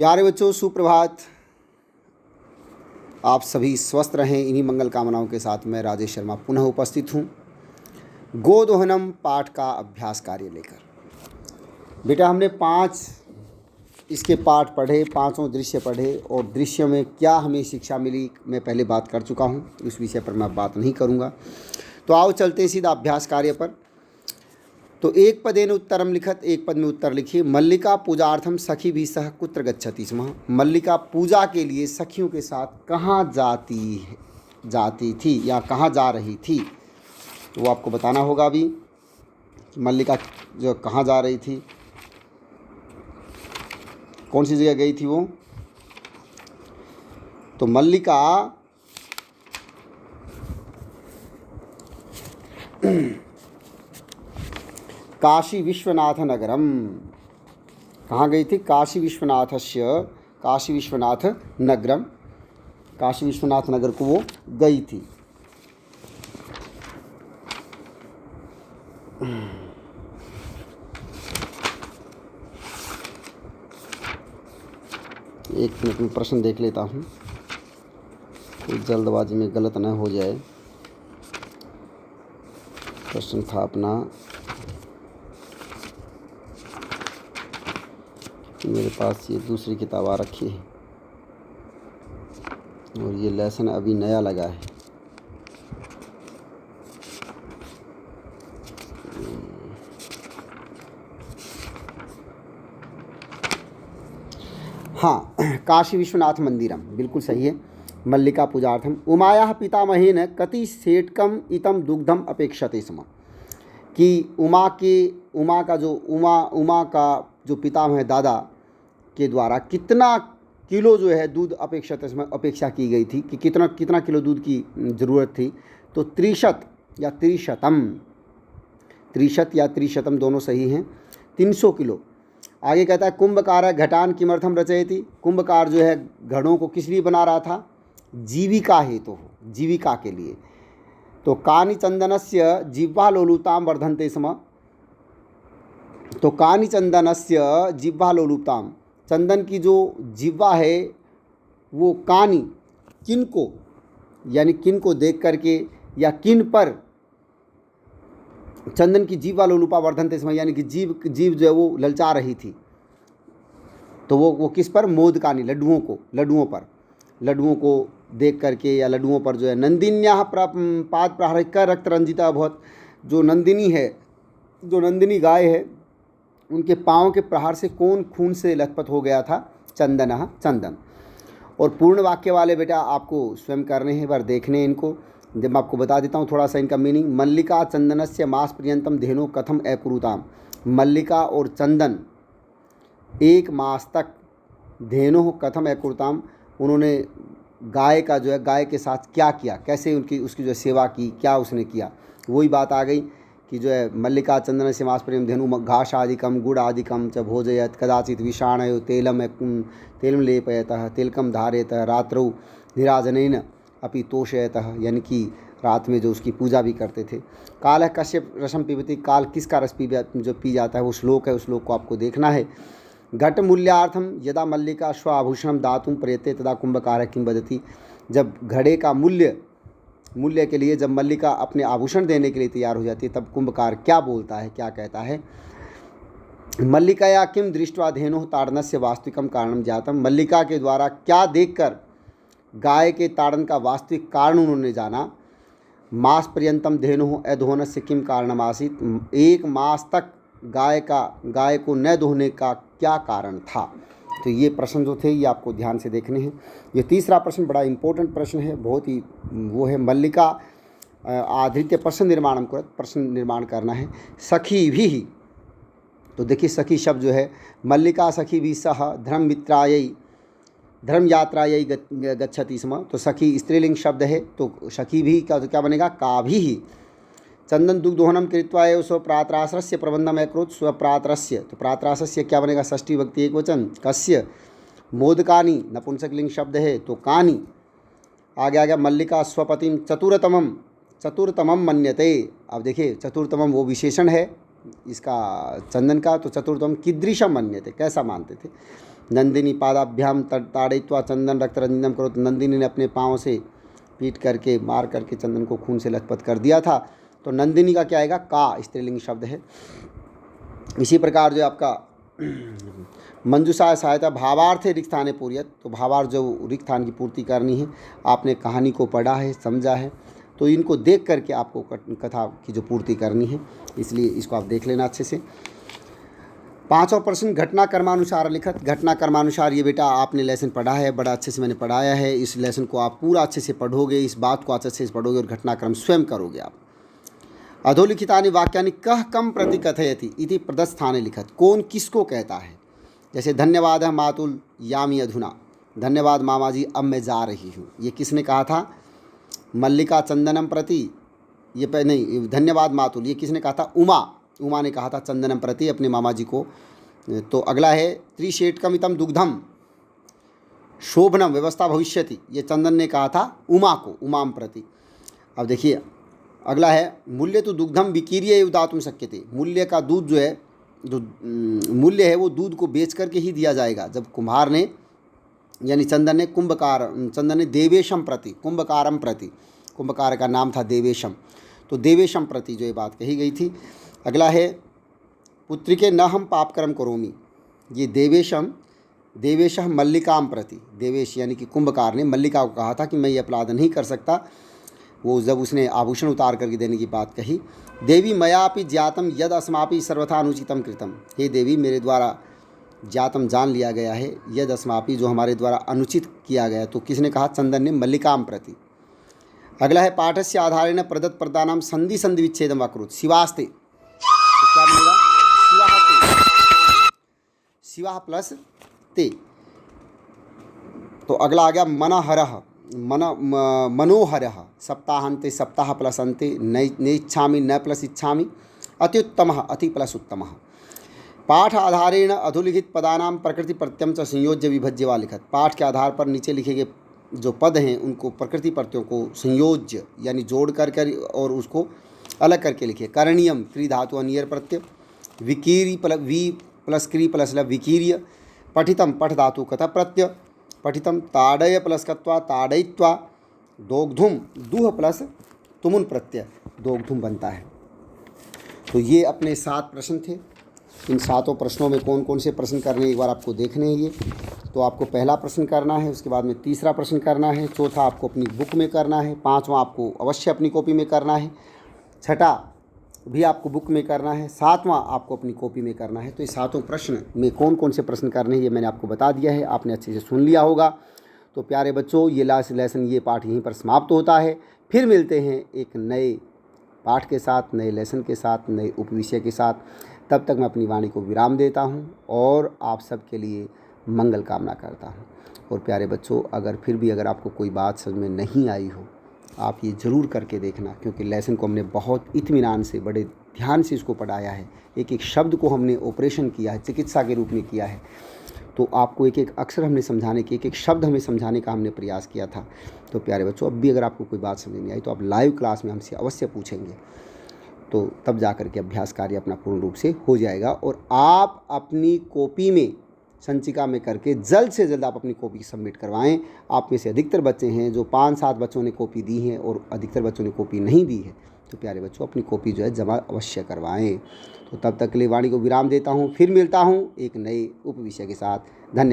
प्यारे बच्चों, सुप्रभात। आप सभी स्वस्थ रहें, इन्हीं मंगल कामनाओं के साथ मैं राजेश शर्मा पुनः उपस्थित हूँ गोदोहनम पाठ का अभ्यास कार्य लेकर। बेटा, हमने 5 इसके पाठ पढ़े, 5 दृश्य पढ़े और दृश्य में क्या हमें शिक्षा मिली मैं पहले बात कर चुका हूँ, उस विषय पर मैं बात नहीं करूँगा। तो आओ चलते सीधा अभ्यास कार्य पर। तो एक पदेन उत्तरम लिखत, एक पद में उत्तर लिखिए। मल्लिका पूजार्थम सखी भी सह कुत्र गच्छति स्म। मल्लिका पूजा के लिए सखियों के साथ कहाँ जाती थी या कहाँ जा रही थी, तो वो आपको बताना होगा अभी। मल्लिका जो कहाँ जा रही थी, कौन सी जगह गई थी वो। तो मल्लिका काशी विश्वनाथ नगरम, कहाँ गई थी? काशी विश्वनाथ नगरम, काशी विश्वनाथ नगर को वो गई थी। एक मिनट में प्रश्न देख लेता हूँ, कोई जल्दबाजी में गलत न हो जाए। प्रश्न था अपना, मेरे पास ये दूसरी किताब आ रखी है और ये लेसन अभी नया लगा है। हाँ, काशी विश्वनाथ मंदिरम, बिल्कुल सही है। मल्लिका पूजार्थम उमायाः पितामहेन कति सेटकम इतम दुग्धम अपेक्षते स्म। कि उमा का जो पितामह दादा के द्वारा कितना किलो जो है दूध अपेक्षा की गई थी, कि कितना किलो दूध की ज़रूरत थी। तो 63 या 3शतम दोनों सही हैं, 300 किलो। आगे कहता है कुंभकार घटान किमर्थम रचयति। कुंभकार जो है घड़ों को किस लिए बना रहा था? जीविका हेतु हो, जीविका के लिए। तो कानि चंदनस्य जिह्वालोलुपतां वर्धन्ते स्म। तो कानि चंदनस्य जिह्वालोलुपतां, चंदन की जो जिह्वा है वो कानि, किन को, यानी किन को देख करके या किन पर चंदन की जिह्वालोलुपा वर्धन्ते स्म, यानी कि जीव जो है वो ललचा रही थी। तो वो किस पर? मोदकानि, लड्डुओं को देख करके या लड्डुओं पर जो है नंदिन्याः पाद प्रहार कर रक्त रंजिता अभवत्। जो नंदिनी गाय है, उनके पाँव के प्रहार से कौन खून से लथपथ हो गया था? चंदन। और पूर्ण वाक्य वाले बेटा आपको स्वयं करने हैं, बार देखने इनको। जब मैं आपको बता देता हूँ थोड़ा सा इनका मीनिंग। मल्लिका चंदनस्य मास पर्यंतम धेनु कथम अकुरुताम। मल्लिका और चंदन 1 मास तक धेनु कथम अकुरुताम, उन्होंने गाय के साथ क्या किया, कैसे उसकी जो सेवा की, क्या उसने किया। वही बात आ गई कि जो है मल्लिका चंदन से मास प्रेम धेनु घासादिकम गुड़ादिकम च भोजयत कदाचित विषाणयो तेलम लेपयतः तिलकम धारयतः रात्रौ निराजनेन अपि तोषयतः, यानी कि रात में जो उसकी पूजा भी करते थे। काल है कश्यप रसम पीबती, काल किसका रस पी जाता है, वो श्लोक है, उस श्लोक को आपको देखना है। घट मूल्यार्थम यदा मल्लिका स्वाभूषणम दातुम प्रयते तदा कुंभकार किम वदति। जब घड़े का मूल्य के लिए जब मल्लिका अपने आभूषण देने के लिए तैयार हो जाती है, तब कुंभकार क्या बोलता है, क्या कहता है? मल्लिकाया किम दृष्ट्वा धेनुः ताड़नस्य वास्तविकम कारणम जातम। मल्लिका के द्वारा क्या देखकर गाय के ताड़न का वास्तविक कारण उन्होंने जाना। मास पर्यंतम धेनुः अधोनस्य किम कारणम आसीत। 1 मास तक गाय को न धोने का क्या कारण था। तो ये प्रश्न जो थे ये आपको ध्यान से देखने हैं। ये तीसरा प्रश्न बड़ा इंपॉर्टेंट प्रश्न है, बहुत ही वो है। मल्लिका आधृत्य प्रश्न निर्माण करना है। सखी भी, तो देखिए सखी शब्द जो है, मल्लिका सखी भी सह धर्म यात्रायै गच्छति स्म। तो सखी स्त्रीलिंग शब्द है, तो सखी भी का क्या बनेगा? का भी ही। चंदन दुग्धोहनम कृत्वा एव स्वप्रात्रासस्य प्रबंधम अकरोत् स्वप्रात्रस्य। तो प्रात्रासस्य क्या बनेगा? षष्ठी भक्ति एक वचन। कस्य? मोदकानि नपुंसकलिंग शब्द है, तो कानि। आगे आ गया मल्लिका स्वपतिम चतुरतमम मन्यते। अब देखिए चतुर्थतमम वो विशेषण है इसका चंदन का, तो चतुर्थतम कीदृशम मन्यते, कैसा मानते थे। नंदिनी पादाभ्याम ताड़यित्वा चंदन रक्तरंजनम करो। तो नंदिनी ने अपने पाँव से पीट करके मार करके चंदन को खून से लथपथ कर दिया था। तो नंदिनी का क्या आएगा? का स्त्रीलिंग शब्द है। इसी प्रकार जो आपका मंजूषा सहायता भावार्थ रिक्त स्थाने पूर्यत, तो भावार्थ जो रिक्त स्थान की पूर्ति करनी है, आपने कहानी को पढ़ा है, समझा है, तो इनको देख करके आपको कथा की जो पूर्ति करनी है, इसलिए इसको आप देख लेना अच्छे से। 5वां प्रश्न, घटना कर्मानुसार लिखत। घटना कर्मानुसार ये बेटा आपने लेसन पढ़ा है, बड़ा अच्छे से मैंने पढ़ाया है। इस लेसन को आप पूरा अच्छे से पढ़ोगे, इस बात को अच्छे से पढ़ोगे और घटनाक्रम स्वयं करोगे आप। अधोलिखितानि वाक्यानि कह कम प्रति कथयति इति प्रदस्थाने लिखत। कौन किसको कहता है? जैसे धन्यवाद मातुल यामी अधुना, धन्यवाद मामा जी, अब मैं जा रही हूँ, ये किसने कहा था? मल्लिका चंदनम प्रति, ये नहीं, धन्यवाद मातुल ये किसने कहा था? उमा ने कहा था चंदनम प्रति अपने मामा जी को। तो अगला है त्रिशेटकमितम दुग्धम शोभनम व्यवस्था भविष्यति, ये चंदन ने कहा था उमा को, उमाम प्रति। अब देखिए अगला है मूल्य तो दुग्धम विकीर्य दातुम शक्यते। मूल्य का दूध जो है, जो मूल्य है वो दूध को बेच करके ही दिया जाएगा। जब कुम्हार ने यानी चंदन ने देवेशम प्रति, कुंभकारम प्रति, कुंभकार का नाम था देवेशम, तो देवेशम प्रति जो ये बात कही गई थी। अगला है पुत्रिके न हम पापकर्म करोमि, ये देवेश मल्लिकाम प्रति, देवेश यानी कि कुंभकार ने मल्लिका को कहा था कि मैं ये अपराध नहीं कर सकता, वो जब उसने आभूषण उतार करके देने की बात कही। देवी मयापि ज्ञातम यद अस्मापि सर्वथा अनुचितम कृतम, हे देवी मेरे द्वारा ज्ञातम जान लिया गया है, यद अस्मापि जो हमारे द्वारा अनुचित किया गया। तो किसने कहा? चंदन ने मल्लिकाम प्रति। अगला है पाठस्य आधारेण प्रदत्त प्रदानाम संधि संधि विच्छेदम अकुरुत शिवास्ते, तो क्या बनेगा? शिवाह प्लस ते। तो अगला आ गया मनहरः, मनोहरः, सप्ताहांते सप्ताह प्लस अंते, नैच्छामि न प्लस इच्छामि, अत्युत्तमः अति प्लस उत्तमः। पाठ आधारेण अधोलिखित पदानाम प्रकृति प्रत्यम च संयोज्य विभज्य वा लिखत। पाठ के आधार पर नीचे लिखे गए जो पद हैं उनको प्रकृति प्रत्ययों को संयोज्य यानी जोड़ कर और उसको अलग करके लिखिए। करणीयम क्री धातु अनियर प्रत्यय, विकीरी वी प्लस क्री प्लस ल विकीर्य, पठितम पठ धातु कथा प्रत्यय, पठितम ताड़य प्लस कत्वा ताड़यित्वा, दोग्धुम दुह प्लस तुमुन प्रत्यय, दोग्धुम बनता है। तो ये अपने 7 प्रश्न थे। इन 7 प्रश्नों में कौन कौन से प्रश्न करने एक बार आपको देखने हैं। ये तो आपको पहला प्रश्न करना है, उसके बाद में तीसरा प्रश्न करना है, चौथा आपको अपनी बुक में करना है, 5वां आपको अवश्य अपनी कॉपी में करना है, छठा भी आपको बुक में करना है, 7वां आपको अपनी कॉपी में करना है। तो ये 7 प्रश्न में कौन कौन से प्रश्न करने हैं ये मैंने आपको बता दिया है, आपने अच्छे से सुन लिया होगा। तो प्यारे बच्चों, ये लेसन ये पाठ यहीं पर समाप्त होता है। फिर मिलते हैं एक नए पाठ के साथ, नए लेसन के साथ, नए उपविषय के साथ। तब तक मैं अपनी वाणी को विराम देता हूँ और आप सबके लिए मंगल कामना करता हूँ। और प्यारे बच्चों, अगर फिर भी अगर आपको कोई बात समझ में नहीं आई हो, आप ये ज़रूर करके देखना, क्योंकि लेसन को हमने बहुत इत्मीनान से, बड़े ध्यान से इसको पढ़ाया है। एक एक शब्द को हमने ऑपरेशन किया है, चिकित्सा के रूप में किया है। तो आपको एक एक अक्षर हमने समझाने के, एक एक शब्द हमें समझाने का हमने प्रयास किया था। तो प्यारे बच्चों, अब भी अगर आपको कोई बात समझ नहीं आई तो आप लाइव क्लास में हमसे अवश्य पूछेंगे, तो तब जा कर के अभ्यास कार्य अपना पूर्ण रूप से हो जाएगा। और आप अपनी कॉपी में संचिका में करके जल्द से जल्द आप अपनी कॉपी सबमिट करवाएं। आप में से अधिकतर बच्चे हैं जो 5-7 बच्चों ने कॉपी दी है और अधिकतर बच्चों ने कॉपी नहीं दी है। तो प्यारे बच्चों, अपनी कॉपी जो है जमा अवश्य करवाएं। तो तब तक के लिए वाणी को विराम देता हूं, फिर मिलता हूं एक नए उपविषय के साथ। धन्यवाद।